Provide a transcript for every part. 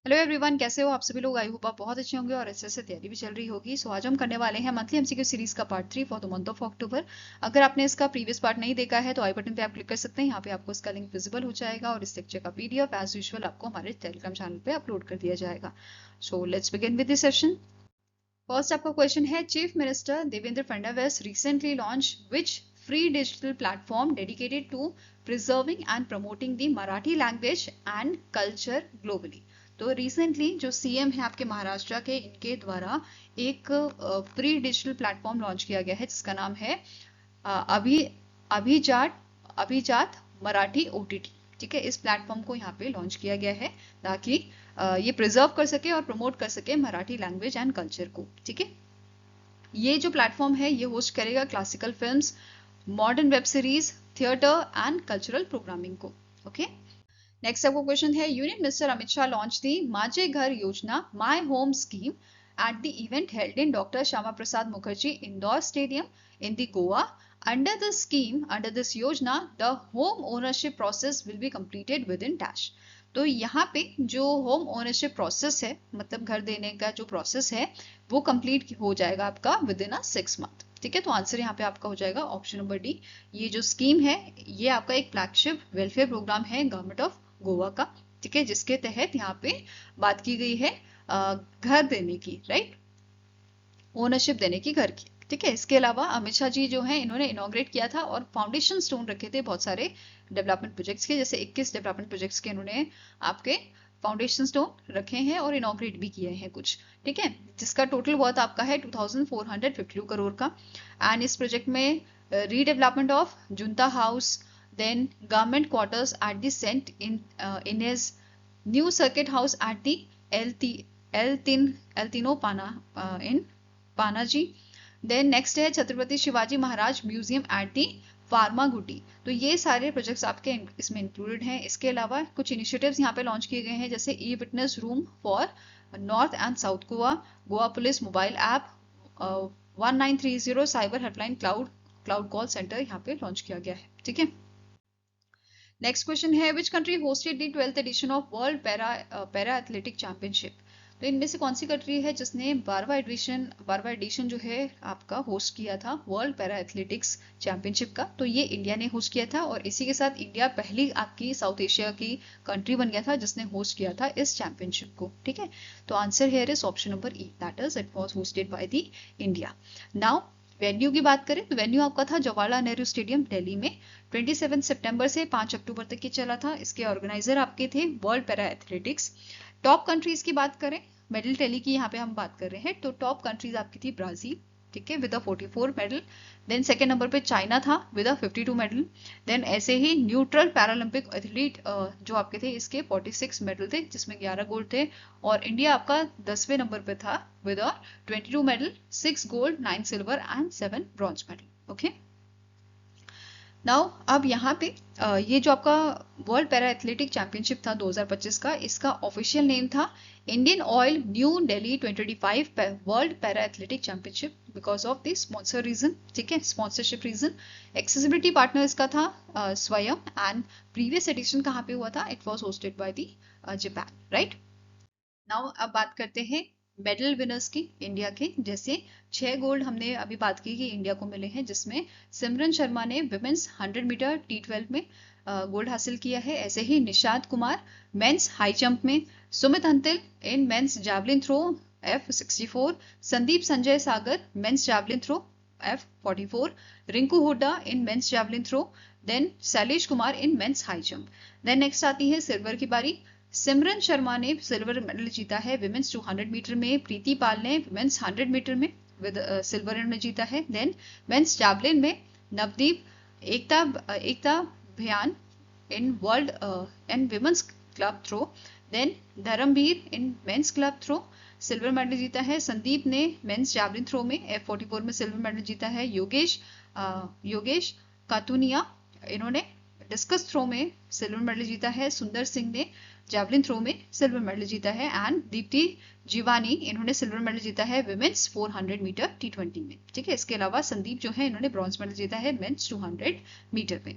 Hello everyone, कैसे हो आप सभी लोग। आई होप आप बहुत अच्छे होंगे और अच्छे से तैयारी भी चल रही होगी। सो आज हम करने वाले हैं मंथली एमसीक्यू सीरीज का part 3 for the month of October. अगर आपने इसका प्रीवियस पार्ट नहीं देखा है तो आई बटन पे आप क्लिक कर सकते हैं। यहाँ पे आपको इसका लिंक विजिबल हो जाएगा और इस लेक्चर का पीडीएफ एज यूजुअल आपको हमारे टेलीग्राम चैनल पे अपलोड कर दिया जाएगा। So let's begin with this session. First आपका क्वेश्चन है, chief minister Devendra Fadnavis recently launch which free digital platform dedicated to preserving and promoting the Marathi language and culture globally. तो recently जो सीएम है आपके महाराष्ट्र के, इनके द्वारा एक फ्री डिजिटल प्लेटफॉर्म लॉन्च किया गया है जिसका नाम है अभी अभिजात अभिजात मराठी ओटीटी। ठीक है, इस प्लेटफॉर्म को यहाँ पे लॉन्च किया गया है ताकि ये प्रिजर्व कर सके और प्रमोट कर सके मराठी लैंग्वेज एंड कल्चर को। ठीक है, ये जो प्लेटफॉर्म है ये होस्ट करेगा classical films, modern web series, theatre and cultural programming को। ओके, नेक्स्ट आपको क्वेश्चन है, union minister Amit Shah launch दी माझे घर योजना my home scheme at the event held in Dr. Shama Prasad Mukherjee Indoor Stadium in the Goa. Under this yojana, the home ownership process will be completed within dash. तो यहाँ पे जो home ownership process है, मतलब घर देने का जो प्रोसेस है वो कंप्लीट हो जाएगा आपका विद इन अ 6 मंथ। ठीक है, तो आंसर यहाँ पे आपका हो जाएगा ऑप्शन नंबर डी। ये जो स्कीम है ये आपका एक फ्लैगशिप वेलफेयर प्रोग्राम है गवर्नमेंट ऑफ गोवा का। ठीक है, जिसके तहत यहाँ पे बात की गई है घर देने की, राइट, ओनरशिप देने की घर की। ठीक है, इसके अलावा अमित शाह जी जो हैं इन्होंने इनॉग्रेट किया था और फाउंडेशन स्टोन रखे थे बहुत सारे डेवलपमेंट प्रोजेक्ट्स के, जैसे 21 डेवलपमेंट प्रोजेक्ट्स के इन्होंने आपके फाउंडेशन स्टोन रखे हैं और इनॉग्रेट भी किए हैं कुछ। ठीक है, जिसका टोटल वर्थ आपका है 2452 करोड़ का। एंड इस प्रोजेक्ट में redevelopment of Junta house, then government quarters at the Saint Inez new circuit house at the Altinho पाना इन पानाजी। देन नेक्स्ट है Chhatrapati Shivaji Maharaj museum at the Farmagudi. तो ये सारे प्रोजेक्ट्स आपके इसमें इंक्लूडेड हैं। इसके अलावा कुछ इनिशिएटिव्स यहाँ पे लॉन्च किए गए हैं, जैसे e witness room for north and south Goa, Goa police mobile app, 1930 cyber helpline, cloud call centre यहाँ पे लॉन्च किया गया है। ठीक है, नेक्स्ट क्वेश्चन है, which country hosted the 12th edition of world para athletic championship. तो इनमें से कौन सी कंट्री है जिसने 12वां एडिशन जो है आपका होस्ट किया था वर्ल्ड पैरा एथलेटिक्स चैंपियनशिप का। तो ये इंडिया ने होस्ट किया था और इसी के साथ इंडिया पहली आपकी साउथ एशिया की कंट्री बन गया था जिसने होस्ट किया था इस चैंपियनशिप को। ठीक है, तो answer here is option number E, that is it was hosted by the India. Now venue की बात करें तो वेन्यू आपका था जवाहरलाल नेहरू स्टेडियम दिल्ली में। 27 सितंबर से 5 अक्टूबर तक ये चला था। इसके ऑर्गेनाइजर आपके थे world para athletics. Top countries की बात करें, मेडल टैली की यहाँ पे हम बात कर रहे हैं, तो टॉप कंट्रीज आपकी थी ब्राजील, ठीक है, with 44 medal. Then second number पे चाइना था विद 52 मेडल। देन ऐसे ही न्यूट्रल पैरालंपिक एथलीट जो आपके थे इसके 46 मेडल थे जिसमें 11 गोल्ड थे। और इंडिया आपका 10वें नंबर पे था with 22 medal, 6 gold, 9 silver and 7 bronze medal. Okay, now अब यहाँ पे ये जो आपका वर्ल्ड पैरा एथलेटिक चैंपियनशिप था 2025 का, इसका ऑफिशियल नेम था Indian oil new Delhi 2025 world para athletic championship because of the sponsor reason. ठीक है, स्पॉन्सरशिप रीजन। एक्सेसिबिलिटी पार्टनर इसका था स्वयं। एंड प्रीवियस एडिशन कहाँ पे हुआ था, it was hosted by the Japan, right. Now अब बात करते हैं मेडल विनर्स की इंडिया के। जैसे 6 गोल्ड हमने अभी बात की कि इंडिया को मिले हैं, जिसमें सिमरन शर्मा ने विमेंस 100 मीटर T12 में गोल्ड हासिल किया है। ऐसे ही Nishad Kumar men's high jump में, Sumit Antil in men's javelin throw F64, Sandeep Sanjay Sagar men's javelin throw F44, Rinku Hooda in men's javelin throw, then Shailesh Kumar in men's high jump. Then next आती है सिल्वर की बारी। सिमरन शर्मा ने सिल्वर मेडल जीता है विमेंस 200 मीटर में। प्रीति पाल ने विमेंस 100 मीटर में विद सिल्वर इन्होंने जीता है। देन मेंस जैवलिन में Navdeep Ekta Bhyan in world and women's club throw. Then Dharambir in men's club throw silver medal जीता है। संदीप ने मेंस जैवलिन थ्रो में F44 में सिल्वर मेडल जीता है। योगेश कातुनिया इन्होंने डिस्कस थ्रो में सिल्वर मेडल जीता है। सुंदर सिंह ने जैवलिन थ्रो में सिल्वर मेडल जीता है। एंड दीप्ति जीवानी इन्होंने सिल्वर मेडल जीता है विमेंस 400 मीटर T20 में। ठीक है, इसके अलावा संदीप जो है इन्होंने ब्रॉन्ज मेडल जीता है मेंस 200 मीटर में।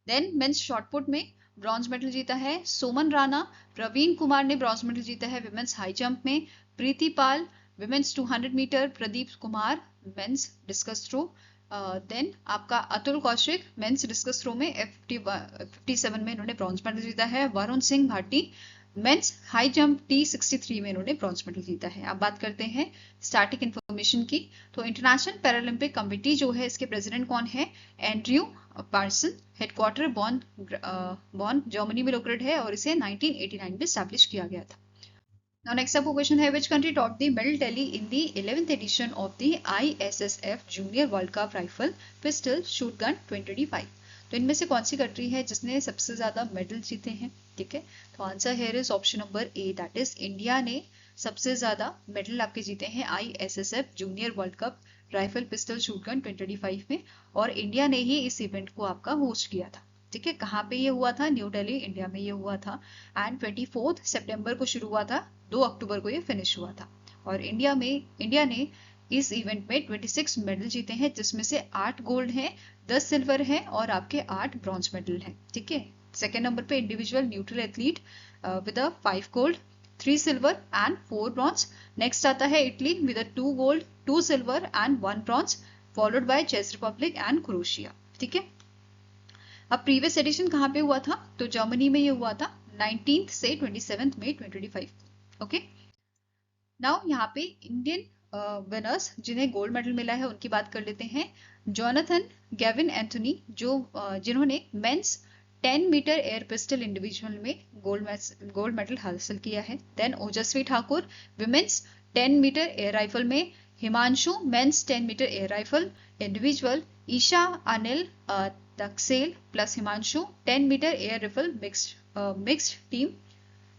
देन मेंस शॉटपुट में ब्रॉन्ज मेडल जीता है। सोमन राणा, प्रवीण कुमार ने ब्रॉन्ज मेडल जीता है विमेंस हाई जंप में। Preeti Pal women's 200 metre. Pradeep Kumar men's discus throw. Then आपका Atul Kaushik men's discus throw में F57 में इन्होंने ब्रॉन्ज मेडल जीता है। Varun Singh Bhati men's high jump T63 में इन्होंने ब्रॉन्ज मेडल जीता है। अब बात करते हैं स्टैटिक इन्फॉर्मेशन की। तो इंटरनेशनल पैरालंपिक कमेटी जो है इसके प्रेसिडेंट कौन है? Andrew Parson. Headquarter Bonn Germany में लोकेटेड है और इसे 1989 में स्टैब्लिश किया गया था। Now next up question है, which country topped the medal tally in the 11th edition of the ISSF Junior World Cup Rifle Pistol Shotgun 2025? तो इनमें से कौन सी कंट्री है जिसने सबसे ज्यादा मेडल जीते हैं? ठीक है, तो answer here is option number A, that is India ने सबसे ज्यादा मेडल आपके जीते हैं ISSF junior world cup rifle pistol shotgun 2025 में, और इंडिया ने ही इस इवेंट को आपका होस्ट किया था। ठीक है, कहाँ पे ये हुआ था? न्यू दिल्ली, इंडिया में ये हुआ था। एंड 24 सितंबर को शुरू हुआ था, 2 अक्टूबर को ये फिनिश हुआ था। और इंडिया ने इस इवेंट में 26 मेडल जीते हैं, जिसमें से 8 गोल्ड हैं, 10 सिल्वर हैं और आपके 8 ब्रॉन्ज मेडल हैं। ठीक है, सेकेंड नंबर पे individual neutral athlete with 5 gold, 3 silver and 4 bronze. Next आता है Italy with 2 gold, 2 silver and 1 bronze, followed by चेक रिपब्लिक एंड क्रोएशिया। ठीक है, अब प्रीवियस एडिशन कहाँ पे हुआ था? तो जर्मनी में ये हुआ था 19 से 27 मई 2025। ओके, नाउ यहाँ पे इंडियन विनर्स जिन्हें गोल्ड मेडल मिला है उनकी बात कर लेते हैं। जोनाथन गेविन एंथोनी जिन्होंने men's 10 metre air pistol individual में गोल्ड मेडल हासिल किया है। Then Ojasvi Thakur women's 10 metre air rifle में। Himanshu men's 10 metre air rifle individual. Esha Anil Taksale plus Himanshu 10 metre air rifle mixed team.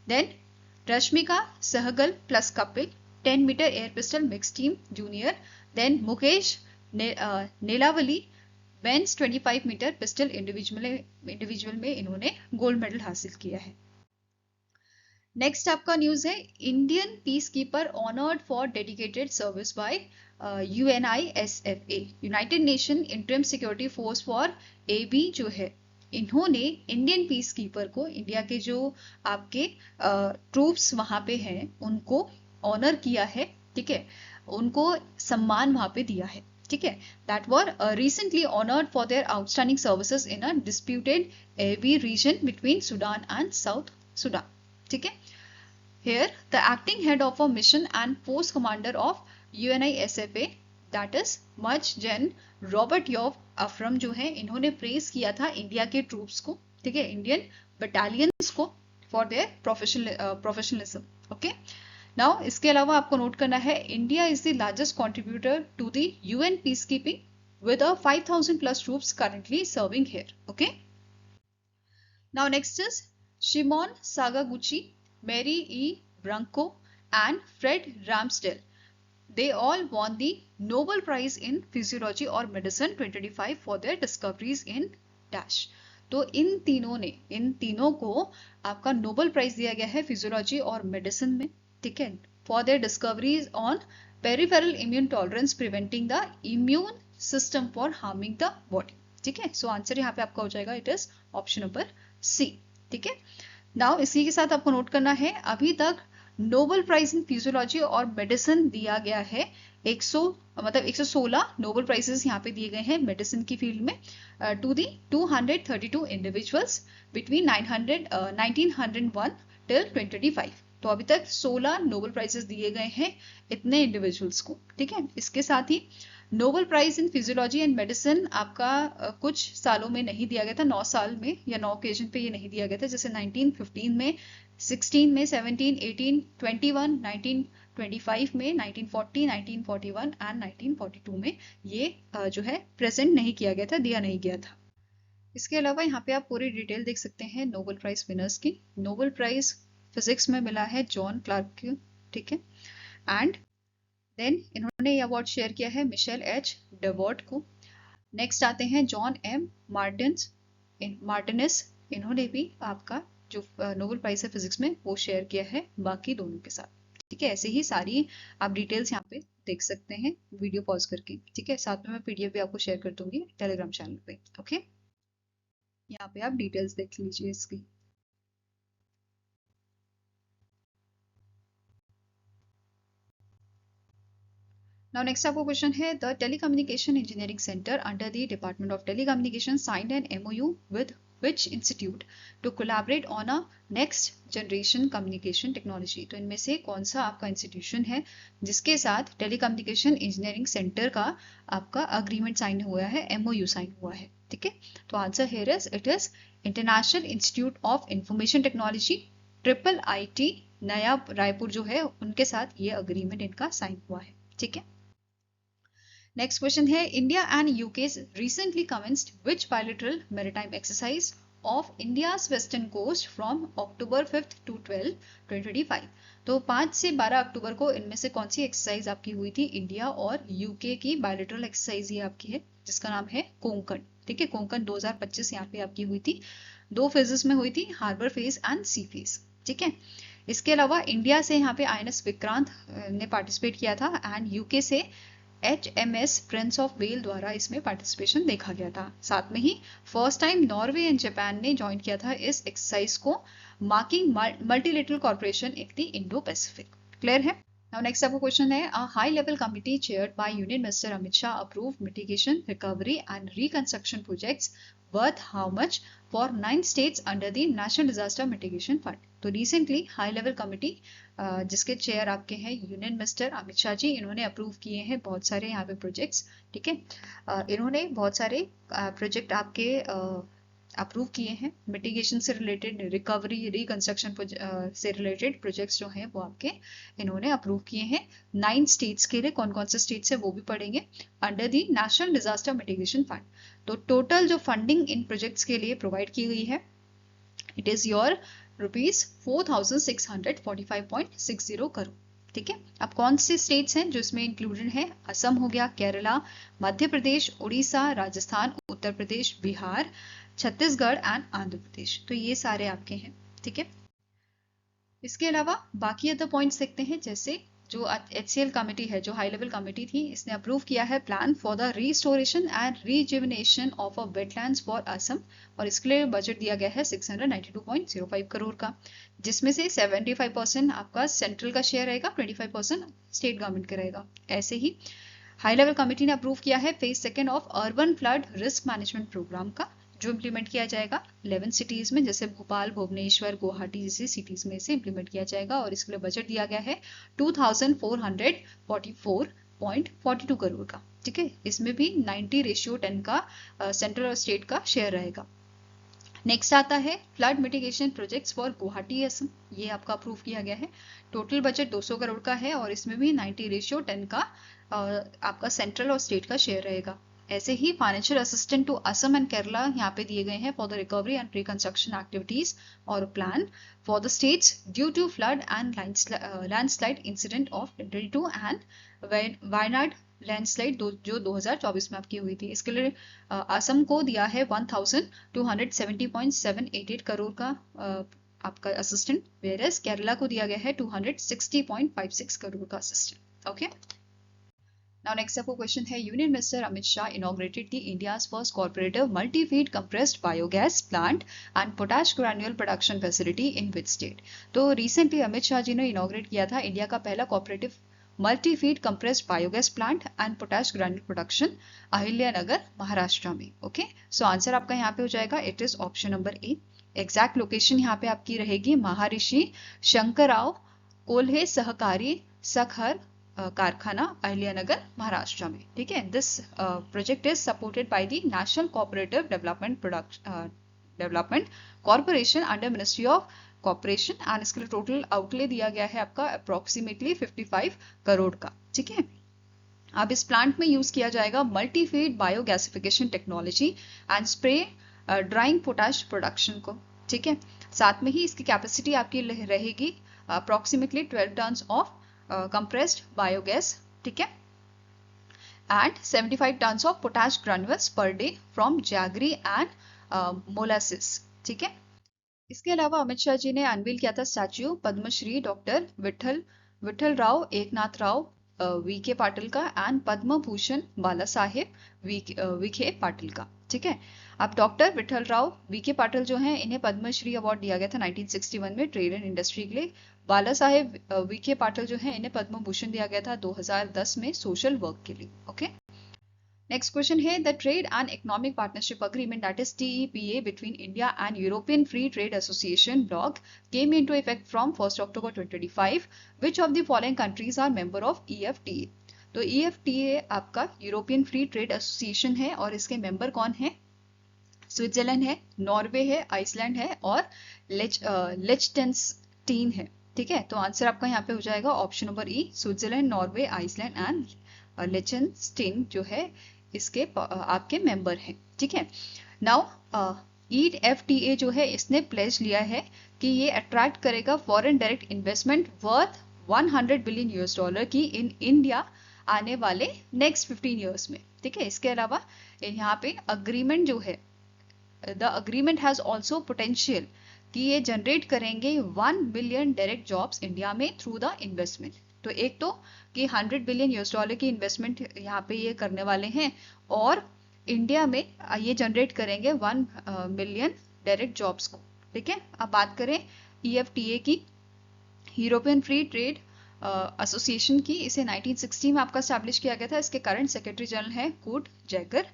Then Rashmika Sahgal plus Kapil 10 metre air pistol mix team junior. Then Mukesh Nelavalli men's 25 metre pistol individual में इन्होंने gold medal हासिल किया है। Next आपका news है, Indian peace keeper honoured for dedicated service by UNISFA United nation interim security force for AB जो है, इन्होंने इंडियन पीस कीपर को, इंडिया के जो आपके ट्रूप्स वहां पे हैं उनको ऑनर किया है। ठीक है, उनको सम्मान वहां पे दिया है। ठीक है, that were recently honoured for their outstanding services in a disputed AB region between Sudan and south Sudan. ठीक है, here the acting head of a mission and post commander of UNISFA that is मच जैन Robert Yaw Afram जो है, इन्होंने praise किया था India के ट्रूप्स को, ठीक है, इंडियन बटालियंस को for their professionalism. Okay, now इसके अलावा आपको नोट करना है, India is the largest contributor to the UN peacekeeping with 5,000 plus troops currently serving here. Okay, now next is Shimon Sakaguchi, Mary E. Branco and Fred Ramsdell. They all won the Nobel Prize in Physiology or Medicine 2025 for their discoveries in dash. तो इन तीनों को आपका Nobel prize दिया गया है physiology और medicine में। ठीक है, for their discoveries on peripheral immune tolerance preventing the immune system for harming the body. ठीक है, सो आंसर यहाँ पे आपका हो जाएगा, it is option number C. ठीक है, नाउ इसी के साथ आपको नोट करना है, अभी तक नोबेल प्राइज इन फिजियोलॉजी और मेडिसिन दिया गया है 116 नोबेल प्राइजेस यहाँ पे दिए गए हैं मेडिसिन की फील्ड में to the 232 individuals between 1901 till 2025। तो अभी तक 16 नोबेल प्राइजेस दिए गए हैं इतने इंडिविजुअल्स को। ठीक है, इसके साथ ही Nobel prize in physiology and medicine आपका कुछ सालों में नहीं दिया गया था, 9 साल में या 9 ओकेजन पे ये नहीं दिया गया था, जैसे 1915 में, 16 में, 17, 18, 21, 1925 में, 1940, 1941 एंड 1942 में ये जो है प्रेजेंट नहीं किया गया था, दिया नहीं गया था। इसके अलावा यहाँ पे आप पूरी डिटेल देख सकते हैं नोबेल प्राइज विनर्स की। नोबेल प्राइज फिजिक्स में मिला है जॉन क्लार्क को। ठीक है, एंड देन इन्होंने ये अवार्ड शेयर किया है मिशेल H. डेवॉर्ट को। नेक्स्ट आते हैं जॉन M. मार्टिनेस, इन्होंने भी आपका जो नोबेल प्राइज है फिजिक्स में वो शेयर किया है बाकी दोनों के साथ। ठीक है, ऐसे ही सारी आप डिटेल्स यहाँ पे देख सकते हैं वीडियो पॉज करके। ठीक है, साथ में मैं PDF भी आपको शेयर कर दूंगी टेलीग्राम चैनल पे। ओके। यहाँ पे आप डिटेल्स देख लीजिए इसकी। Now next आपको क्वेश्चन है, the telecommunication engineering centre under the department of telecommunication signed an MOU with which institute to collaborate on a next generation communication technology। तो इनमें से कौन सा आपका इंस्टीट्यूशन है जिसके साथ टेलीकम्युनिकेशन इंजीनियरिंग सेंटर का आपका अग्रीमेंट साइन हुआ है, MOU साइन हुआ है। ठीक है, तो answer here is it is international institute of information technology IIIT नया रायपुर जो है उनके साथ ये अग्रीमेंट इनका साइन हुआ है। ठीक है, नेक्स्ट क्वेश्चन है, India and UK recently commenced which bilateral maritime exercise off India's western coast from October 5 to 12, 2025। तो 5 से 12 अक्टूबर को इनमें से कौन सी एक्सरसाइज आपकी हुई थी? इंडिया और यूके की बायलैटरल एक्सरसाइज ये आपकी है जिसका नाम है कोंकण। ठीक है, कोंकण 2025 यहाँ पे आपकी हुई थी, 2 फेजेस में हुई थी, harbour phase and sea phase. ठीक है, इसके अलावा इंडिया से यहाँ पे INS विक्रांत ने पार्टिसिपेट किया था एंड यूके से HMS प्रिंस ऑफ वेल द्वारा इसमें पार्टिसिपेशन देखा गया था। साथ में ही first time Norway and Japan ने ज्वाइन किया था इस एक्सरसाइज को, marking multilateral corporation in the Indo Pacific. Clear है? Now next आपको क्वेश्चन है, a high level committee chaired by Union Minister Amit Shah approved mitigation, recovery and reconstruction projects worth how much for 9 states under the National Disaster Mitigation Fund। तो recently high level committee जिसके chair आपके हैं union minister Amit Shah ji, इन्होंने approve किए हैं बहुत सारे यहाँ पे प्रोजेक्ट्स। ठीक है, इन्होंने बहुत सारे प्रोजेक्ट आपके अप्रूव किए हैं, मिटिगेशन से रिलेटेड, रिकवरी, रिकंस्ट्रक्शन से रिलेटेड प्रोजेक्ट्स जो हैं वो आपके इन्होंने अप्रूव किए हैं 9 स्टेट्स के लिए। कौन कौन से स्टेट्स है वो भी पढ़ेंगे, under the national disaster mitigation fund. तो टोटल जो फंडिंग इन प्रोजेक्ट्स के लिए प्रोवाइड की गई है, इट इज योर ₹4645.60 करोड़। ठीक है, अब कौन से स्टेट्स हैं जो इसमें इंक्लूडेड है? असम हो गया, केरला, मध्य प्रदेश, उड़ीसा, राजस्थान, उत्तर प्रदेश, बिहार, छत्तीसगढ़ एंड आंध्र प्रदेश। तो ये सारे आपके हैं। ठीक है, इसके अलावा बाकी अदर पॉइंट्स देखते हैं, जैसे जो HCL कमेटी है, जो हाई लेवल कमेटी थी, इसने अप्रूव किया है plan for the restoration and rejuvenation of a wetlands for Assam, और इसके लिए बजट दिया गया है 692.05 करोड़ का, जिसमें से 75% आपका सेंट्रल का शेयर रहेगा, 25% स्टेट गवर्नमेंट का रहेगा। ऐसे ही हाई लेवल कमेटी ने अप्रूव किया है phase 2 of urban flood risk management programme का, जो इम्प्लीमेंट किया जाएगा 11 सिटीज में, जैसे भोपाल, भुवनेश्वर, गुवाहाटी जैसी सिटीज में इसे इम्प्लीमेंट किया जाएगा, और इसके लिए बजट दिया गया है 2444.42 करोड़ का। ठीक है, इसमें भी 90:10 का सेंट्रल और स्टेट का शेयर रहेगा। नेक्स्ट आता है flood mitigation projects for Guwahati Assam, ये आपका अप्रूव किया गया है, टोटल बजट 200 करोड़ का है, और इसमें भी 90:10 का आपका सेंट्रल और स्टेट का शेयर रहेगा। ऐसे ही financial assistant to Assam and Kerala यहाँ पे दिए गए हैं for the recovery and reconstruction activities और plan for the states due to flood and landslide incident of 2022 and Wayanad landslide जो 2024 में आपकी हुई थी। इसके लिए असम को दिया है 1270.788 करोड़ का आपका असिस्टेंट, वेयरएज केरला को दिया गया है 260.56 करोड़ का असिस्टेंट। ओके, Now next आपको क्वेश्चन है, union minister Amit Shah inaugurated the India's first corporative multi-feed compressed biogas plant and potash granule production facility in which state. तो रिसेंटली अमित शाह जी ने इनॉग्रेट किया था इंडिया का पहला corporative multi-feed compressed biogas plant and potash granule production Ahilyanagar, Maharashtra में। Okay, so answer आपका यहाँ पे हो जाएगा, it is option number A. Exact location यहाँ पे आपकी रहेगी महर्षि शंकरराव कोल्हे सहकारी सखर कारखाना, अहिल्यानगर, महाराष्ट्र में। ठीक है, this project is supported by the national cooperative development corporation under ministry of corporation, and इसके लिए टोटल आउटले दिया गया है आपका अप्रोक्सीमेटली 55 करोड़ का। ठीक है, अब इस प्लांट में यूज किया जाएगा multi feed biogasification technology and spray drying potash production को। ठीक है, साथ में ही इसकी कैपेसिटी आपकी रहेगी approximately 12 tons of compressed biogas, ठीक है, and 75 tons of potash granules per day from jaggery and molasses। ठीक है, इसके अलावा अमित शाह जी ने अनवील किया था statue Padmashri doctor Vithal Rao Eknath Rao VK Patil का एंड पद्म भूषण बाला साहेब विखे पाटिल का। ठीक है, अब डॉक्टर विठल राव वीके पाटिल जो हैं, इन्हें पद्मश्री अवार्ड दिया गया था 1961 में ट्रेड एंड इंडस्ट्री के लिए। बाला साहेब वीके पाटिल जो हैं, इन्हें पद्म भूषण दिया गया था 2010 में सोशल वर्क के लिए। ओके, नेक्स्ट क्वेश्चन है the trade and economic partnership agreement that is TEPA between India and European free trade association block came into effect from 1 October 2025। Which of the following countries are member of EFTA? तो EFTA आपका European free trade association है और इसके member कौन है? Switzerland है, Norway है, Iceland है और लिechtenstein है। ठीक है, तो आंसर आपका यहाँ पे हो जाएगा option number E, Switzerland, Norway, Iceland and Liechtenstein जो है इसके आपके मेंबर हैं। ठीक है, नाउ EFTA जो है इसने प्लेज लिया है कि ये अट्रैक्ट करेगा foreign direct investment worth 100 billion US dollar की इन इंडिया आने वाले नेक्स्ट 15 ईयर्स में। ठीक है, इसके अलावा यहाँ पे अग्रीमेंट जो है, the agreement has also potential कि ये जनरेट करेंगे 1 बिलियन डायरेक्ट जॉब्स इंडिया में थ्रू द इन्वेस्टमेंट। तो एक तो कि 100 बिलियन US डॉलर की इन्वेस्टमेंट यहाँ पे ये करने वाले हैं और इंडिया में ये जनरेट करेंगे 1 मिलियन डायरेक्ट जॉब्स को। ठीक है, अब बात करें EFTA की, यूरोपियन फ्री ट्रेड एसोसिएशन की, इसे 1960 में आपका स्टैब्लिश किया गया था। इसके करंट सेक्रेटरी जनरल है कूट जैगर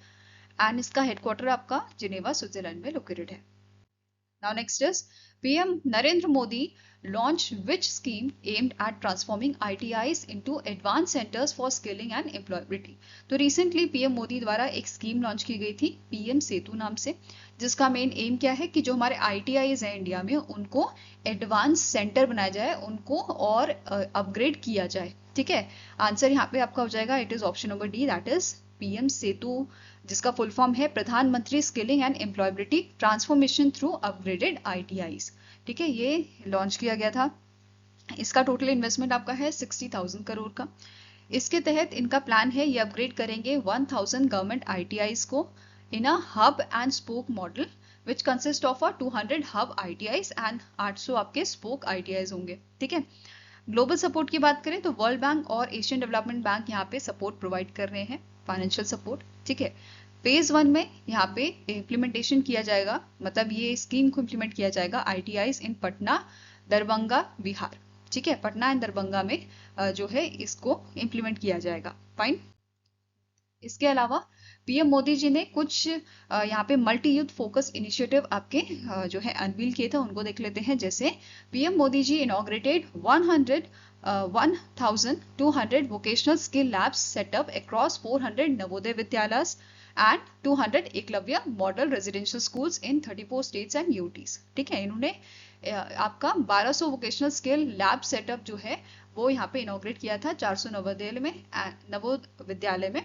एंड इसका हेडक्वार्टर आपका जिनेवा स्विट्जरलैंड में लोकेटेड है। Now next is PM Narendra Modi launched which scheme aimed at transforming ITIs into advanced centers for skilling and employability? तो recently PM मोदी द्वारा एक scheme launch की गई थी PM सेतु नाम से, जिसका मेन एम क्या है कि जो हमारे ITIs हैं इंडिया में उनको एडवांस सेंटर बनाया जाए, उनको और अपग्रेड किया जाए। ठीक है, आंसर यहाँ पे आपका हो जाएगा, it is option number D, that is PM सेतु, जिसका फुल फॉर्म है प्रधानमंत्री skilling and employability transformation through upgraded ITIs। ठीक है, ये लॉन्च किया गया था। इसका टोटल इन्वेस्टमेंट आपका है 60,000 करोड़ का। इसके तहत इनका प्लान है ये अपग्रेड करेंगे 1000 गवर्नमेंट ITIs को in a hub and spoke model which consist of 200 hub ITIs and 800 आपके स्पोक ITIs होंगे। ठीक है, ग्लोबल सपोर्ट की बात करें तो वर्ल्ड बैंक और एशियन डेवलपमेंट बैंक यहाँ पे सपोर्ट प्रोवाइड कर रहे हैं, फाइनेंशियल सपोर्ट। ठीक है, फेज 1 में यहाँ पे इम्प्लीमेंटेशन किया जाएगा, मतलब ये स्कीम को इम्प्लीमेंट किया जाएगा ITIs इन पटना, दरभंगा, बिहार। ठीक है, पटना एंड दरभंगा में जो है इसको इम्प्लीमेंट किया जाएगा। फाइन, इसके अलावा PM मोदी जी ने कुछ यहाँ पे मल्टी यूथ फोकस इनिशिएटिव आपके जो है अनवील किए थे, उनको देख लेते हैं। जैसे PM Modi ji inaugurated 1200 vocational skill labs set up across 400 Navodaya Vidyalayas and 200 Eklavya model residential schools in 34 states and UTs। ठीक है, इन्होंने आपका 1200 वोकेशनल स्किल लैब सेटअप जो है वो यहाँ पे इनॉग्रेट किया था 400 नवोदय में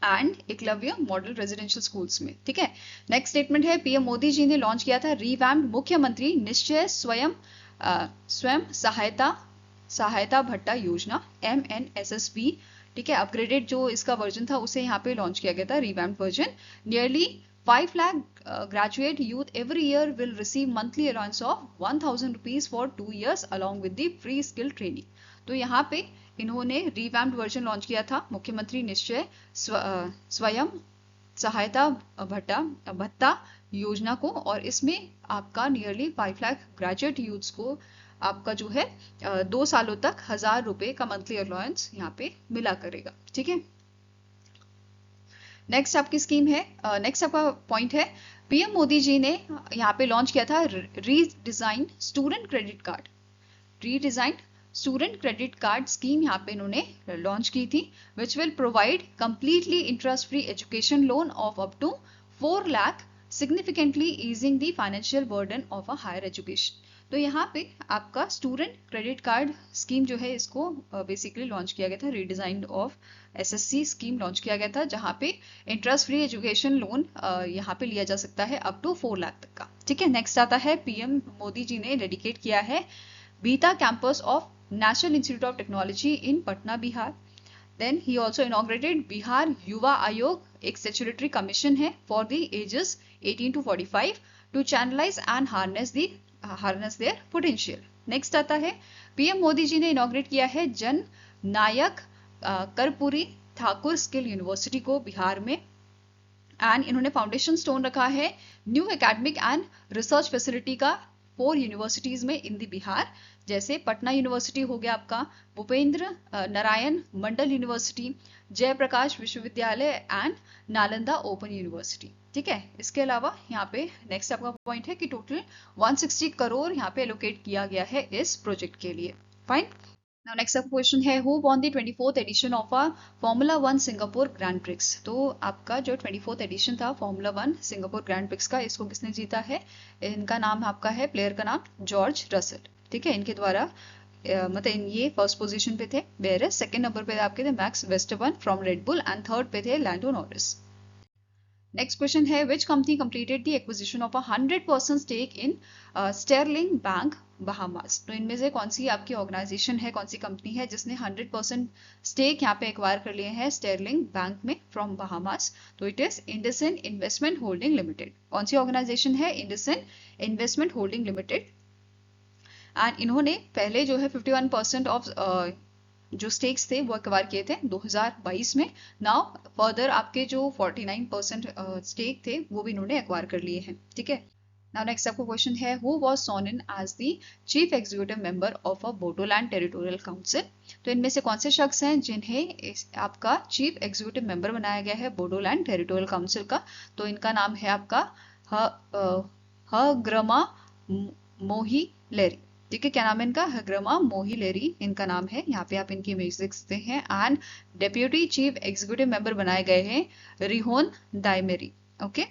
and Eklavya model residential schools में। ठीक है, नेक्स्ट स्टेटमेंट है PM मोदी जी ने लॉन्च किया था रिवैम्प्ड मुख्यमंत्री निश्चय स्वयं सहायता भत्ता योजना MNSSB। ठीक है, अपग्रेडेड जो इसका वर्जन था उसे यहाँ पे लॉन्च किया गया था, revamped version. Nearly 5 lakh graduate youth every year will receive monthly allowance of 1000 rupees for 2 years along with the free skill training। तो यहाँ पे इन्होंने रिवैम्प्ड वर्जन लॉन्च किया था मुख्यमंत्री निश्चय स्वयं सहायता भत्ता योजना को, और इसमें आपका नियरली 5 लाख ग्रेजुएट यूथ्स को आपका जो है 2 सालों तक 1000 रुपए का मंथली अलाउंस यहाँ पे मिला करेगा। ठीक है, नेक्स्ट आपकी स्कीम है, नेक्स्ट आपका पॉइंट है PM मोदी जी ने यहाँ पे लॉन्च किया था redesign student credit card. Redesign student credit card scheme यहाँ पे इन्होंने लॉन्च की थी, which will provide completely interest free education loan of up to 4 lakh, significantly easing the financial burden of a higher education. तो यहाँ पे आपका स्टूडेंट क्रेडिट कार्ड स्कीम जो है इसको बेसिकली लॉन्च किया गया था, redesign of SSC scheme launch किया गया था, जहाँ पे इंटरेस्ट फ्री एजुकेशन लोन यहाँ पे लिया जा सकता है अप टू 4 लाख तक का। ठीक है, नेक्स्ट आता है PM मोदी जी ने डेडिकेट किया है Bihta campus of national institute of technology in Patna, Bihar. Then he also inaugurated Bihar Yuva Aayog, एक स्टैट्यूटरी कमीशन है for the ages 18 to 45 to channelize and harness their potential. Next आता है PM मोदी जी ने इनॉग्रेट किया है जन नायक कर्पूरी ठाकुर स्किल यूनिवर्सिटी को बिहार में, एंड इन्होंने फाउंडेशन स्टोन रखा है new academic and research facility का 4 यूनिवर्सिटीज में इन दी बिहार, जैसे पटना यूनिवर्सिटी हो गया आपका, भूपेंद्र नारायण मंडल यूनिवर्सिटी, जयप्रकाश विश्वविद्यालय एंड नालंदा ओपन यूनिवर्सिटी। ठीक है, इसके अलावा यहाँ पे नेक्स्ट आपका पॉइंट है कि टोटल 160 करोड़ यहाँ पे एलोकेट किया गया है इस प्रोजेक्ट के लिए। फाइन। नाउ नेक्स्ट आपका क्वेश्चन है who won the 24th edition of a formula 1 Singapore grand prix. तो आपका जो 24th एडिशन था फॉर्मूला 1 सिंगापुर ग्रैंड प्रिक्स का, इसको किसने जीता है? इनका नाम आपका है, प्लेयर का नाम जॉर्ज रसल। ठीक है, इनके द्वारा मतलब ये फर्स्ट पोजीशन पे थे, वेयर सेकंड नंबर पे आपके थे Max Verstappen from Red Bull and third पे थे लैंडो नॉरिस। नेक्स्ट क्वेश्चन है which company completed the acquisition of 100% stake in Sterling bank Bahamas. तो इनमें से कौन सी आपकी ऑर्गेनाइजेशन है, कौन सी कंपनी है जिसने 100% स्टेक यहाँ पे एक्वायर कर लिए हैं स्टर्लिंग बैंक में फ्रॉम बहामास? तो it is IndusInd investment holding limited. कौन सी ऑर्गेनाइजेशन है? IndusInd investment holding limited. And इन्होंने पहले जो है 51% ऑफ जो स्टेक्स थे वो एक्वायर किए थे 2022 में। नाउ फर्दर आपके जो 49% स्टेक थे वो भी इन्होंने एक्वायर कर लिए हैं। ठीक है, नाउ नेक्स्ट आपको क्वेश्चन है who was sworn in as the chief executive member of a Bodoland territorial council. तो इनमें से कौन से शख्स हैं जिन्हें आपका चीफ एग्जीक्यूटिव मेंबर बनाया गया है बोडोलैंड टेरिटोरियल काउंसिल का? तो इनका नाम है आपका हग्रमा मोहिलेरी। ठीक है, क्या नाम है इनका? हग्रमा मोहिलेरी इनका नाम है। यहाँ पे आप इनकी इमेज देख सकते हैं। And deputy chief executive member बनाए गए हैं रिहोन दाइमेरी। ओके,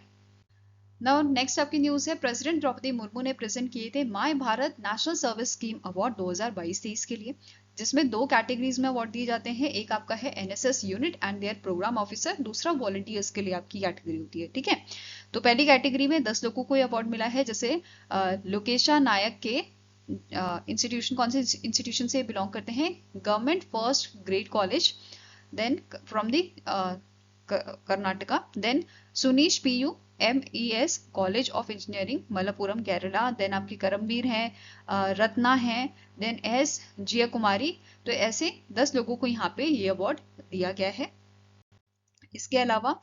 नाउ नेक्स्ट आपकी न्यूज है प्रेसिडेंट द्रौपदी मुर्मू ने प्रेजेंट किए थे my Bharat national service scheme award 2022-23 के लिए, जिसमें 2 कैटेगरीज में अवार्ड दिए जाते हैं। एक आपका है NSS unit and their programme officer, दूसरा वॉलंटियर्स के लिए आपकी कैटेगरी होती है। ठीक है, तो पहली कैटेगरी में 10 लोगों को ये अवार्ड मिला है, जैसे लोकेशा नायक के इंस्टीट्यूशन, कौन से इंस्टीट्यूशन से बिलोंग करते हैं? Government first grade college, then from the Karnataka, then Sunish PU MES college of engineering Malappuram Kerala, then आपकी करमवीर हैं, रत्ना हैं, देन एस जिया कुमारी। तो ऐसे 10 लोगों को यहाँ पे ये अवार्ड दिया गया है। इसके अलावा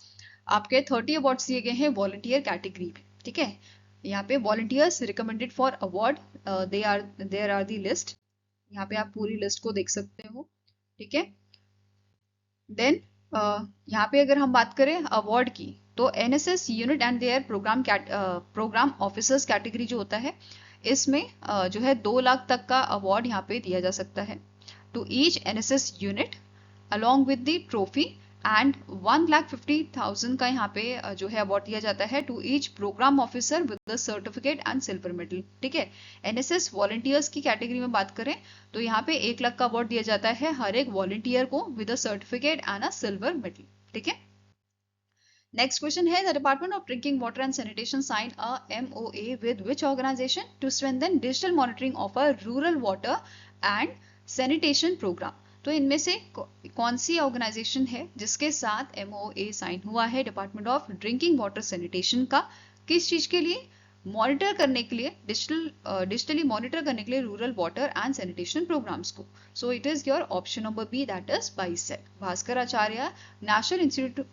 आपके 30 अवार्ड्स दिए गए हैं वॉलंटियर कैटेगरी में। ठीक है, यहाँ पे volunteers recommended for award there are the list. यहाँ पे आप पूरी लिस्ट को देख सकते हो। ठीक है, देन यहाँ पे अगर हम बात करें अवार्ड की, तो NSS unit and their programme officers category जो होता है, इसमें जो है 2 लाख तक का अवार्ड यहाँ पे दिया जा सकता है to each NSS unit along with the trophy, and 1,50,000 का यहाँ पे जो है अवार्ड दिया जाता है to each programme officer with the certificate and silver medal. ठीक है, एनएसएस वॉलंटियर्स की कैटेगरी में बात करें तो यहाँ पे 1 लाख का अवार्ड दिया जाता है हर एक वॉलंटियर को with a certificate and a silver medal. ठीक है, नेक्स्ट क्वेश्चन है the department of drinking water and sanitation sign a MOA with which organisation to strengthen digital monitoring of a rural water and sanitation programme. तो इनमें से कौन सी organisation है जिसके साथ MOA साइन हुआ है department of drinking water sanitation का? किस चीज के लिए? मॉनिटर करने के लिए, डिजिटली मॉनिटर करने के लिए rural water and sanitation programmes को। So it is your option number B, that is BISAG. Bhaskaracharya national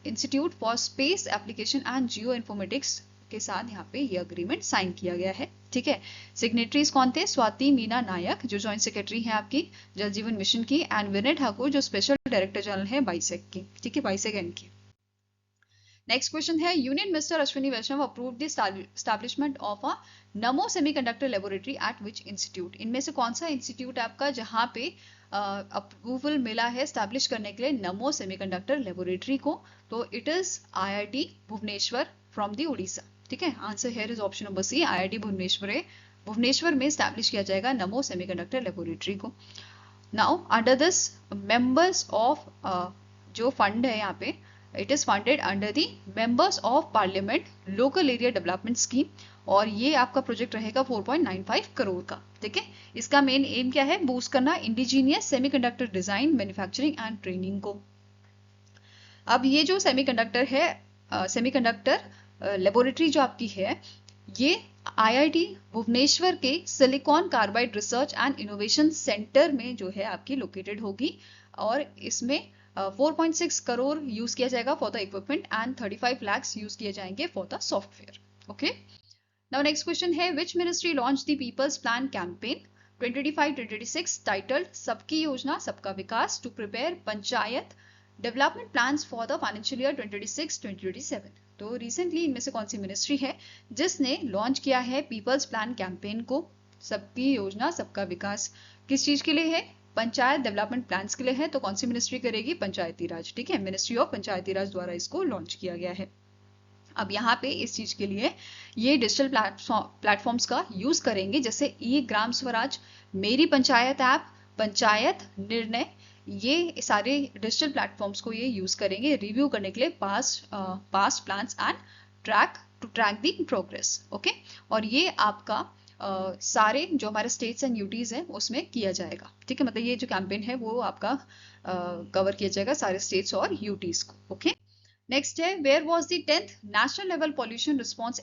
institute for space application and geo informatics के साथ यहाँ पे ये अग्रीमेंट साइन किया गया है। ठीक है, सिग्नेटरीज कौन थे? स्वाति मीना नायक जो जॉइंट सेक्रेटरी हैं आपकी जल जीवन मिशन की, एंड विनय ठाकुर जो स्पेशल डायरेक्टर जनरल है बाइसेक की। ठीक है, बाइसेक एंड की। नेक्स्ट क्वेश्चन है union minister Ashwini Vaishnaw approve the establishment of a Namo semiconductor laboratory at which institute. इनमें से कौन सा इंस्टीट्यूट है आपका जहां पे अप्रूवल मिला है स्टैब्लिश करने के लिए नमो सेमीकंडक्टर लेबोरेटरी को? तो it is IIT Bhubaneswar from the Orissa. ठीक है, answer here is option number C, IIT Bhubaneswar में स्टैब्लिश किया जाएगा नमो सेमीकंडक्टर लेबोरेटरी को। Now under this members of जो फंड है यहाँ पे, it is funded under the members of parliament local area development scheme, और ये आपका प्रोजेक्ट रहेगा 4.95 करोड़ का। ठीक है, इसका मेन एम क्या है? बूस्ट करना indigenous semiconductor design, manufacturing and training को। अब ये जो सेमीकंडक्टर है, सेमीकंडक्टर लेबोरेटरी जो आपकी है, ये IIT भुवनेश्वर के silicon carbide research and innovation centre में जो है आपकी लोकेटेड होगी, और इसमें 4.6 करोड़ यूज किया जाएगा for the equipment and 35 lakhs use किए जाएंगे for the software. Okay, now next question है which ministry launch the people's plan campaign 2025-2026 titled Sabki Yojana Sabka Vikas to prepare panchayat development plans for the financial year 2026-2027। तो recently इनमें से कौन सी ministry है जिसने launch किया है पीपल्स प्लान कैंपेन को, सबकी योजना सबका विकास, किस चीज के लिए है? पंचायत डेवलपमेंट प्लान्स के लिए है। तो कौन सी मिनिस्ट्री करेगी? पंचायती राज। ठीक है, मिनिस्ट्री ऑफ पंचायती राज द्वारा इसको लॉन्च किया गया है। अब यहाँ पे इस चीज के लिए ये डिजिटल प्लेटफॉर्म्स का यूज करेंगे, जैसे ई ग्राम स्वराज, मेरी पंचायत ऐप, पंचायत निर्णय, ये सारे डिजिटल प्लेटफॉर्म्स को ये यूज करेंगे रिव्यू करने के लिए past plans and track the progress. Okay, और ये आपका सारे जो हमारे स्टेट्स एंड यूटीज हैं उसमें किया जाएगा। ठीक है, मतलब ये जो कैंपेन है वो आपका कवर किया जाएगा सारे स्टेट्स और यूटीज को। ओके, नेक्स्ट है where was the 10th national level pollution response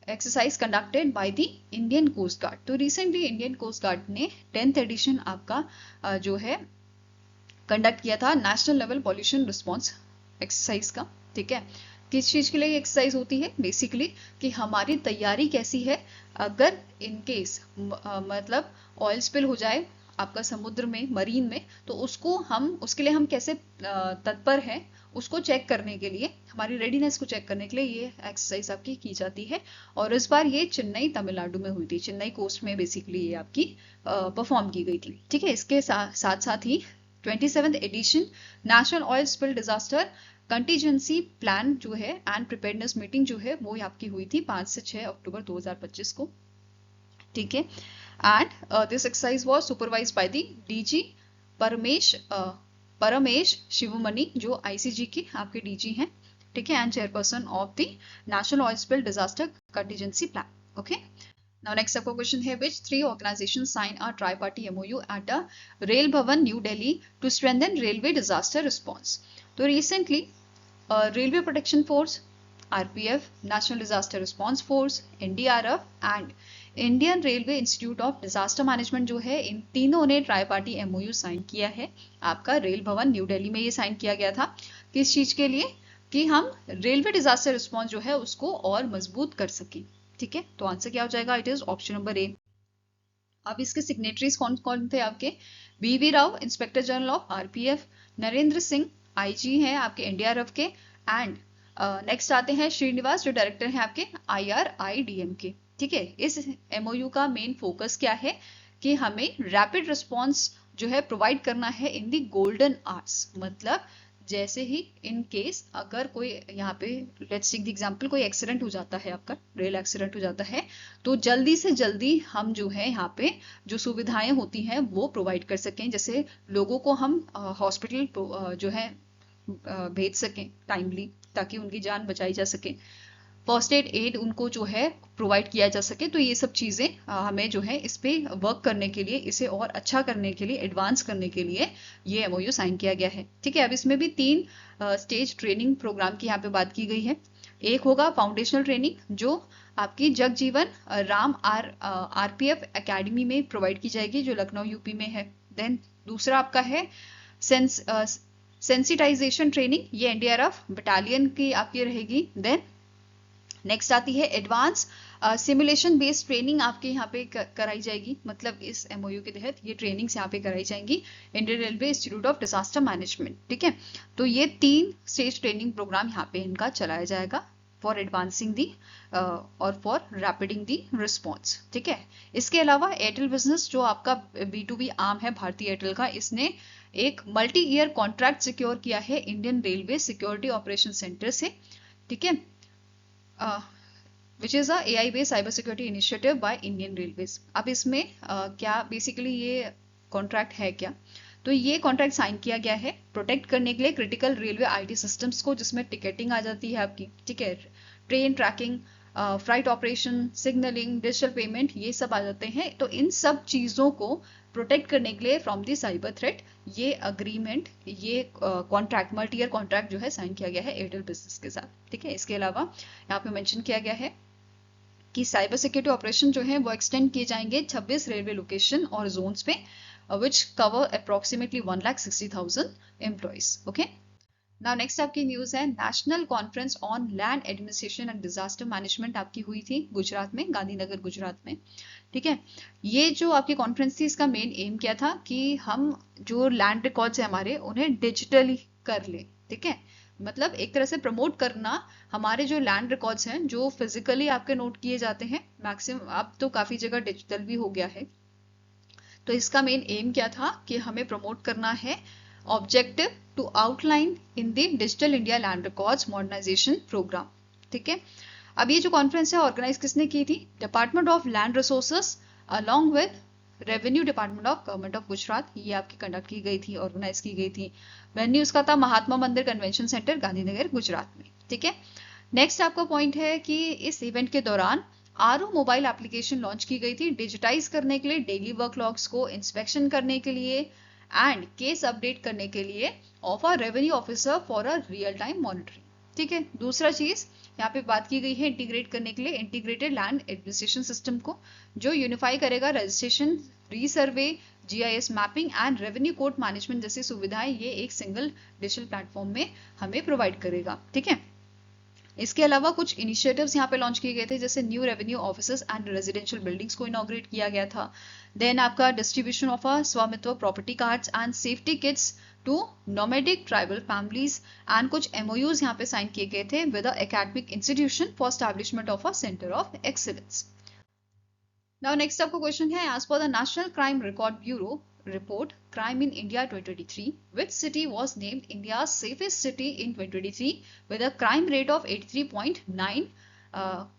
exercise conducted by the Indian coast guard. तो रिसेंटली इंडियन कोस्ट गार्ड ने 10th एडिशन आपका जो है कंडक्ट किया था national level pollution response exercise का। ठीक है, किस चीज के लिए ये एक्सरसाइज होती है? बेसिकली कि हमारी तैयारी कैसी है अगर इन केस मतलब ऑयल स्पिल हो जाए आपका समुद्र में, मरीन में, तो उसके लिए हम कैसे तत्पर हैं उसको चेक करने के लिए, हमारी रेडीनेस को चेक करने के लिए ये एक्सरसाइज आपकी की जाती है। और इस बार ये चेन्नई तमिलनाडु में हुई थी, चेन्नई कोस्ट में बेसिकली ये आपकी परफॉर्म की गई थी। ठीक है, इसके साथ साथ ही 27th edition national oil spill disaster contingency plan जो है एंड प्रिपेयरनेस मीटिंग जो है वो आपकी हुई थी 5 से 6 अक्टूबर 2025 को। ठीक है, and this exercise was supervised by the DG Paramesh Sivamani जो आईसीजी के आपके डीजी हैं। ठीक है, and chairperson of the national oil spill disaster contingency plan. Okay, now next आपका क्वेश्चन है which 3 organizations sign a tri-party MOU at a Rail Bhavan New Delhi to strengthen railway disaster response। तो recently railway protection force, RPF, national disaster response force, NDRF and Indian railway institute of disaster management जो है, इन तीनों ने try party MOU sign किया है आपका rail भवन new Delhi में। ये साइन किया गया था किस चीज के लिए? कि हम रेलवे डिजास्टर रिस्पॉन्स जो है उसको और मजबूत कर सकें। ठीक है, तो आंसर क्या हो जाएगा? इट इज ऑप्शन नंबर ए। अब इसके सिग्नेटरीज कौन कौन थे आपके? बीवी Rao inspector general of RPF, Narendra Singh IG हैं आपके एनडीआरएफ के, एंड नेक्स्ट आते हैं श्रीनिवास जो डायरेक्टर हैं आपके आईआरआईडीएम के। ठीक है, इस एमओयू का मेन फोकस क्या है? कि हमें रैपिड रिस्पॉन्स जो है प्रोवाइड करना है इन दी गोल्डन आवर्स। मतलब जैसे ही इन केस अगर कोई यहाँ पे लेट्स टेक द एग्जांपल कोई एक्सीडेंट हो जाता है, आपका रेल एक्सीडेंट हो जाता है, तो जल्दी से जल्दी हम जो है यहाँ पे जो सुविधाएं होती हैं वो प्रोवाइड कर सकें। जैसे लोगों को हम हॉस्पिटल जो है भेज सकें टाइमली, ताकि उनकी जान बचाई जा सके, फर्स्ट एड उनको जो है प्रोवाइड किया जा सके। तो ये सब चीज़ें हमें जो है इस पे वर्क करने के लिए, इसे और अच्छा करने के लिए, एडवांस करने के लिए ये एमओयू साइन किया गया है। ठीक है, अब इसमें भी 3 स्टेज ट्रेनिंग प्रोग्राम की यहाँ पे बात की गई है। एक होगा फाउंडेशनल ट्रेनिंग जो आपकी जगजीवन राम आरपीएफ एकेडमी में प्रोवाइड की जाएगी जो लखनऊ यूपी में है। देन दूसरा आपका है सेंसिटाइजेशन ट्रेनिंग, ये एनडीआरएफ बटालियन की आपकी रहेगी। देन नेक्स्ट आती है एडवांस सिमुलेशन बेस्ड ट्रेनिंग आपके यहाँ पे कराई जाएगी। मतलब इस एमओयू के तहत ये ट्रेनिंग्स यहाँ पे कराई जाएंगी Indian railway institute of disaster management. ठीक है, तो ये 3 स्टेज ट्रेनिंग प्रोग्राम यहाँ पे इनका चलाया जाएगा फॉर एडवांसिंग दी और फॉर रैपिडिंग दी रिस्पॉन्स। ठीक है, इसके अलावा एयरटेल बिजनेस जो आपका B2B आर्म है भारतीय एयरटेल का, इसने एक मल्टी ईयर कॉन्ट्रैक्ट सिक्योर किया है Indian railway security operation centre से। ठीक है, which is a AI based cyber security initiative by Indian railways. अब इसमें क्या बेसिकली ये कॉन्ट्रैक्ट है क्या? तो ये कॉन्ट्रैक्ट साइन किया गया है प्रोटेक्ट करने के लिए क्रिटिकल रेलवे IT सिस्टम्स को, जिसमें टिकटिंग आ जाती है आपकी। ठीक है, train tracking, flight operation, signalling, digital payment, ये सब आ जाते हैं। तो इन सब चीज़ों को प्रोटेक्ट करने के लिए फ्रॉम दी साइबर थ्रेट ये अग्रीमेंट, ये कॉन्ट्रैक्ट, मल्टी ईयर कॉन्ट्रैक्ट जो है साइन किया गया है एयरटेल बिजनेस के साथ। ठीक है, इसके अलावा यहाँ पे मेंशन किया गया है कि साइबर सिक्योरिटी ऑपरेशन जो है वो एक्सटेंड किए जाएंगे 26 रेलवे लोकेशन और जोन्स पे which cover approximately 1,60,000 employees. Okay. Now next आपकी न्यूज है national conference on land administration and disaster management आपकी हुई थी गुजरात में, गांधीनगर गुजरात में। ठीक है, ये जो आपकी कॉन्फ्रेंस थी इसका मेन एम क्या था कि हम जो लैंड रिकॉर्ड्स है हमारे उन्हें डिजिटली कर ले। ठीक है, मतलब एक तरह से प्रमोट करना हमारे जो लैंड रिकॉर्ड्स हैं जो फिजिकली आपके नोट किए जाते हैं, मैक्सिमम अब तो काफी जगह डिजिटल भी हो गया है। तो इसका मेन एम क्या था कि हमें प्रमोट करना है objective to outline in the digital India land records modernisation programme. ठीक है, अब ये जो कॉन्फ्रेंस है ऑर्गेनाइज किसने की थी? Department of land resources along with revenue department of government of Gujarat, ये आपकी कंडक्ट की गई थी, ऑर्गेनाइज की गई थी। वेन्यू इसका था महात्मा मंदिर कन्वेंशन सेंटर गांधीनगर गुजरात में। ठीक है, नेक्स्ट आपका पॉइंट है कि इस इवेंट के दौरान आरओ मोबाइल एप्लीकेशन लॉन्च की गई थी डिजिटाइज करने के लिए, डेली वर्क लॉग्स को इंस्पेक्शन करने के लिए एंड केस अपडेट करने के लिए of a revenue officer for a real time monitoring. ठीक है, दूसरा चीज यहाँ पे बात की गई है इंटीग्रेट करने के लिए इंटीग्रेटेड लैंड एडमिनिस्ट्रेशन सिस्टम को, जो यूनिफाई करेगा registration, resurvey, GIS mapping and revenue code management जैसी सुविधाएं ये एक सिंगल डिजिटल प्लेटफॉर्म में हमें प्रोवाइड करेगा। ठीक है, इसके अलावा कुछ इनिशिएटिव्स यहाँ पे लॉन्च किए गए थे, जैसे new revenue offices and residential buildings को इनॉग्रेट किया गया था। देन आपका distribution of a Swamitva property cards and safety kits to nomadic tribal families and कुछ एमओयूज यहाँ पे साइन किए गए थे with academic institution for establishment of a centre of excellence. Now next आपको क्वेश्चन है, as per the national crime record bureau report Crime in India 2023, which city was named India's safest city in 2023 with a crime rate of 83.9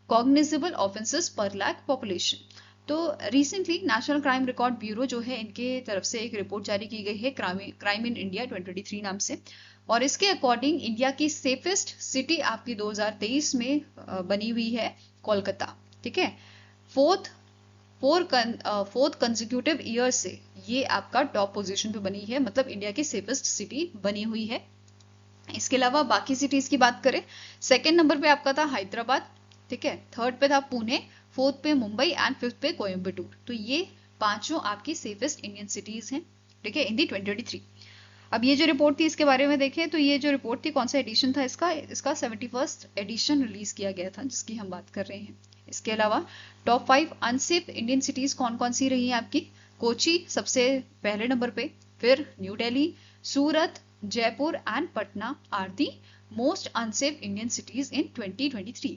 cognizable offenses per lakh population। तो recently national crime record bureau जो है इनके तरफ से एक report जारी की गई है क्राइम इन इंडिया 2023 नाम से, और इसके अकॉर्डिंग इंडिया की सेफेस्ट सिटी आपकी 2023 में बनी हुई है कोलकाता। ठीक है, फोर्थ कंसेक्यूटिव ईयर से ये आपका टॉप पोजीशन पे बनी है, मतलब इंडिया की सेफेस्ट सिटी बनी हुई है। इसके अलावा बाकी सिटीज की बात करें, सेकंड नंबर पे आपका था हैदराबाद, ठीक है, थर्ड पे था पुणे, फोर्थ पे मुंबई एंड फिफ्थ पे कोयम्बटूर। तो ये पांचों आपकी सेफेस्ट इंडियन सिटीज हैं। ठीक है, इन दी 2023। अब ये जो रिपोर्ट थी इसके बारे में देखें तो ये जो रिपोर्ट थी कौन सा एडिशन था इसका 71st एडिशन रिलीज किया गया था जिसकी हम बात कर रहे हैं। इसके अलावा टॉप 5 अनसेफ इंडियन सिटीज कौन कौन सी रही हैं आपकी? कोची सबसे पहले नंबर पे, फिर new Delhi, Surat, Jaipur and Patna are the most unsafe Indian cities in 2023।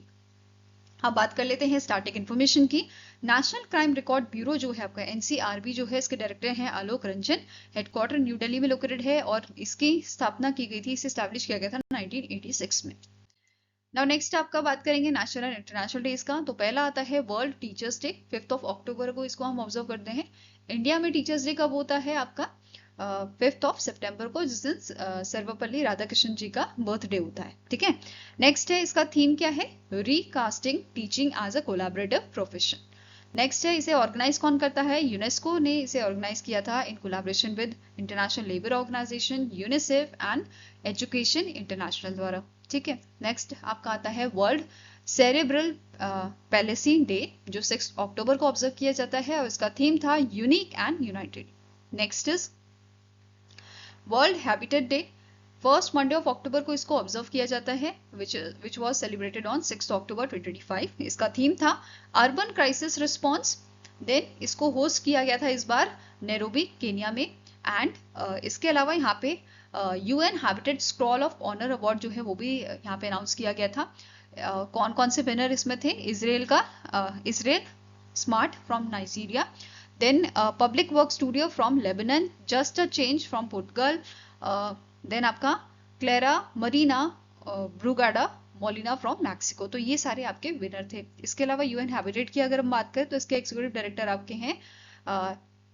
अब बात कर लेते हैं स्टार्टिंग इन्फॉर्मेशन की। नेशनल क्राइम रिकॉर्ड ब्यूरो जो है आपका एनसीआरबी जो है, इसके डायरेक्टर हैं आलोक रंजन, हेडक्वार्टर न्यू दिल्ली में लोकेटेड है और इसकी स्थापना की गई थी, इसे स्टैब्लिश किया गया था 1986 में। नाउ नेक्स्ट आपका बात करेंगे नेशनल एंड इंटरनेशनल डेज का। तो पहला आता है वर्ल्ड टीचर्स डे, 5 अक्टूबर को इसको हम ऑब्जर्व करते हैं। इंडिया में टीचर्स डे कब होता है आपका? 5 सितंबर को, जिस दिन सर्वपल्ली राधाकृष्णन जी का बर्थडे होता है। ठीक है, नेक्स्ट है इसका थीम क्या है? Recasting teaching as a collaborative profession. Next है इसे ऑर्गेनाइज कौन करता है? यूनेस्को ने इसे ऑर्गेनाइज किया था in collaboration with international labour organisation, UNICEF and education international द्वारा। ठीक है, नेक्स्ट आपका आता है वर्ल्ड सेरेब्रल पैलेसी डे जो 6 अक्टूबर को ऑब्जर्व किया जाता है और इसका थीम था unique and united. Next is world habitat day, first Monday of October को इसको ऑब्जर्व किया जाता है which was celebrated on 6 October 2025। इसका थीम था अर्बन क्राइसिस रिस्पॉन्स। देन इसको होस्ट किया गया था इस बार नैरोबी केनिया में एंड इसके अलावा यहाँ पे UN habitat scroll of honour award जो है वो भी यहाँ पे अनाउंस किया गया था। कौन कौन से विनर इसमें थे? Israel Smart from Nigeria, then public work studio from Lebanon, just a change from Portugal, then आपका Clara Marina Brugada Molina from Mexico. तो ये सारे आपके विनर थे। इसके अलावा यूएन हैबिटेट की अगर हम बात करें तो इसके एग्जीक्यूटिव डायरेक्टर आपके हैं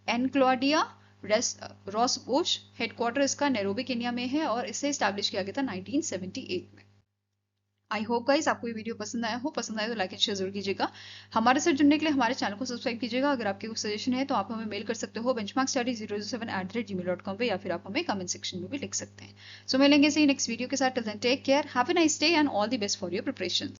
एनक्लोडिया रॉसबोश, हेडक्वार्टर इसका नैरोबी केनिया में है और इसे स्टैब्लिश किया गया था 1978 में। आई होप गाइस आपको ये वीडियो पसंद आया हो, पसंद आया तो लाइक एंड शेयर जरूर कीजिएगा। हमारे साथ जुड़ने के लिए हमारे चैनल को सब्सक्राइब कीजिएगा। अगर आपके कुछ सजेशन है तो आप हमें मेल कर सकते हो benchmarkstudy007@gmail.com पे, या फिर आप हमें कमेंट सेक्शन में भी लिख सकते हैं। सो मिलेंगे नेक्स्ट वीडियो के साथ। Till then take care, have a nice day and all the best for your preparation.